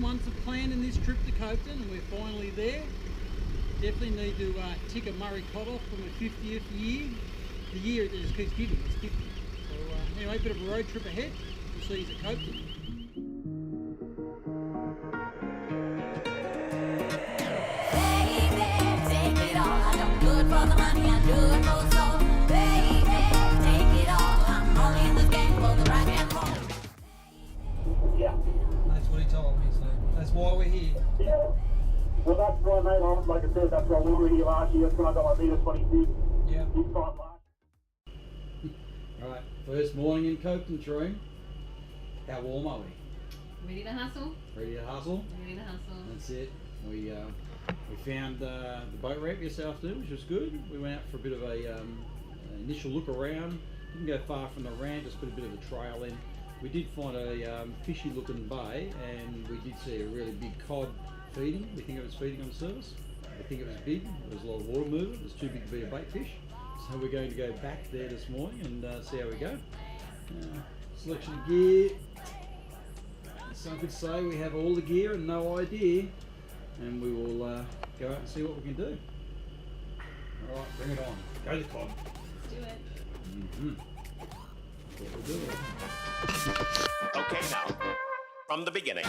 months of planning this trip to Copeton, and we're finally there. Definitely need to tick a Murray Cod off from the 50th year. The year it just keeps giving, it's 50. So anyway, a bit of a road trip ahead. We'll see you at Copeton. That's what he told me, so that's why we're here. Yeah. Well, that's why, mate. Like I said, that's why we were here last year. That's when I got my meter 26. Yeah. This time last. Alright, first morning in Copeton, Troy. How warm are we? Ready to hustle? Ready to hustle? Ready to hustle. That's it. We found the boat ramp this afternoon, which was good. We went out for a bit of a initial look around. Didn't go far from the ramp, just put a bit of a trail in. We did find a fishy looking bay, and we did see a really big cod feeding. We think it was feeding on the surface. I think it was big. There was a lot of water movement. It was too big to be a bait fish. So we're going to go back there this morning and see how we go. Selection of gear. Some could say we have all the gear and no idea, and we will go out and see what we can do. All right, bring it on. Go to cod. Let's do it. That's what we'll do. Okay, now, from the beginning.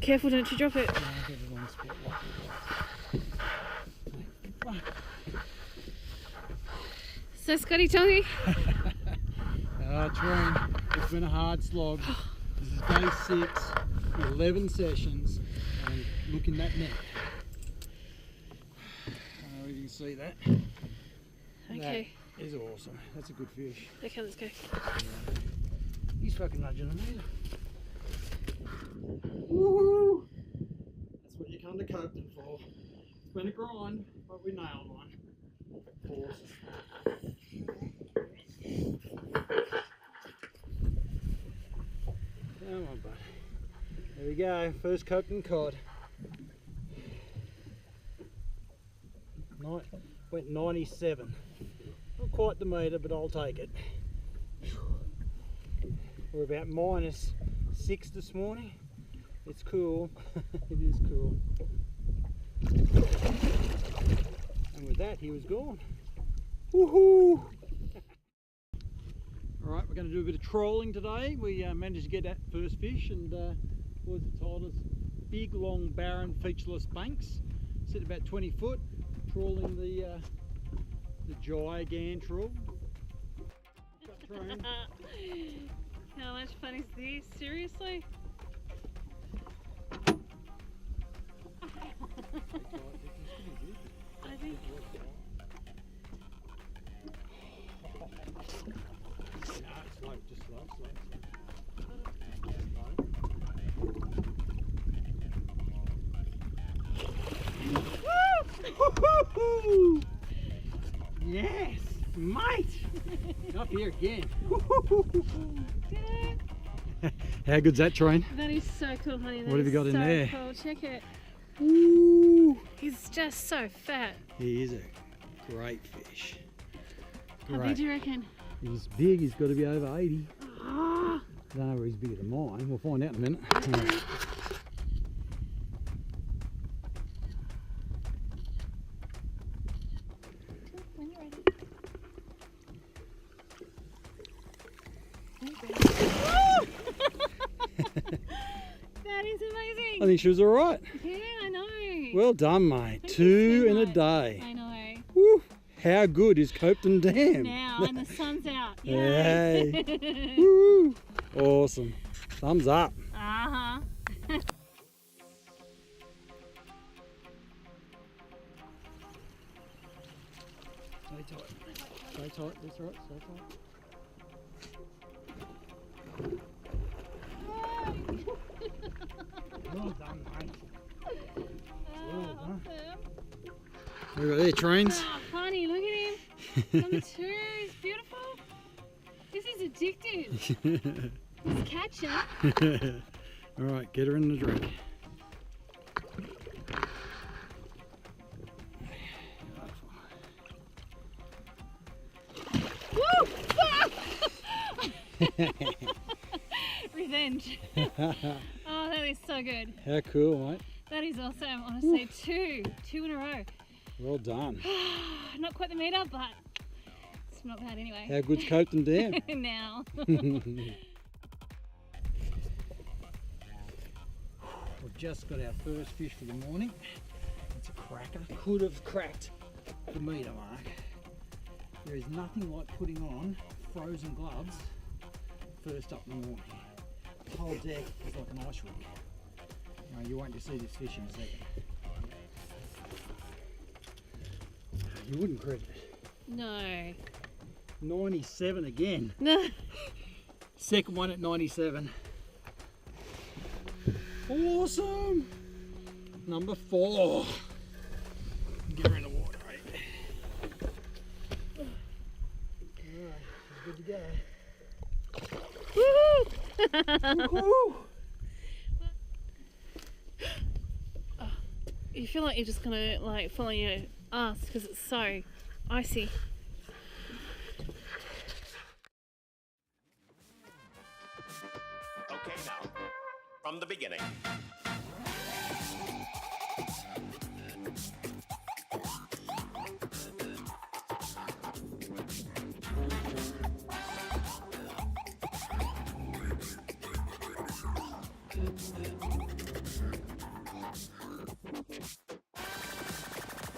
Careful, don't you drop it. So Scotty, tell me. Train, it's been a hard slog. This is day 6, 11 sessions, and look in that net. I don't know if you can see that. Okay. That is awesome. That's a good fish. Okay, let's go. He's fucking nudging a meter. Woohoo! That's what you come to Copeton for. It's been a grind, but we nailed one. Awesome. Come on, bud. There we go. First Copeton cod. Went 97. Not quite the metre, but I'll take it. We're about -6 this morning. It's cool. It is cool. And with that, he was gone. Woohoo! Alright, we're going to do a bit of trolling today. We managed to get that first fish, and boys have told us big, long, barren, featureless banks. Sit about 20 foot, trawling the gigantrel. How much fun is this? Seriously? I think. Slow, just slow. Woo! Yes, mate! Up here again. How good's that, Train? That is so cool, honey. What have you got in there? Cool. Check it. Ooh. He's just so fat. He is a great fish. How big do you reckon? He's big, he's got to be over 80. Oh. I don't know where he's bigger than mine. We'll find out in a minute. When you're ready. That is amazing. I think she was alright. Yeah, I know. Well done, mate. Thank you 2 so in a much. day. I know. Woo. How good is Copeton Dam? Now, and the sun's out. Yay. Yay. Woo. Awesome. Thumbs up. Uh-huh. tight. Stay tight, that's right, stay tight. Well done, mate. Well done. Awesome. Look at there, trains. Oh, funny, look at him. Number 2, he's beautiful. This is addictive. He's catching. Alright, get her in the drink. Woo! Revenge. Oh, that is so good. How cool, mate. That is awesome. Honestly, two in a row. Well done. Not quite the meter, but it's not bad anyway. How good's Copeton Dam? Now. We've just got our first fish for the morning. It's a cracker. Could have cracked the meter mark. There is nothing like putting on frozen gloves first up in the morning. The whole deck is like an ice rink. You won't just see this fish in a second. You wouldn't credit it. No. 97 again. No. Second one at 97. Awesome! Number 4. Get her in the water, right? Alright, good to go. Woohoo! You feel like you're just gonna like fall on your ass because it's so icy. Okay, now, from the beginning.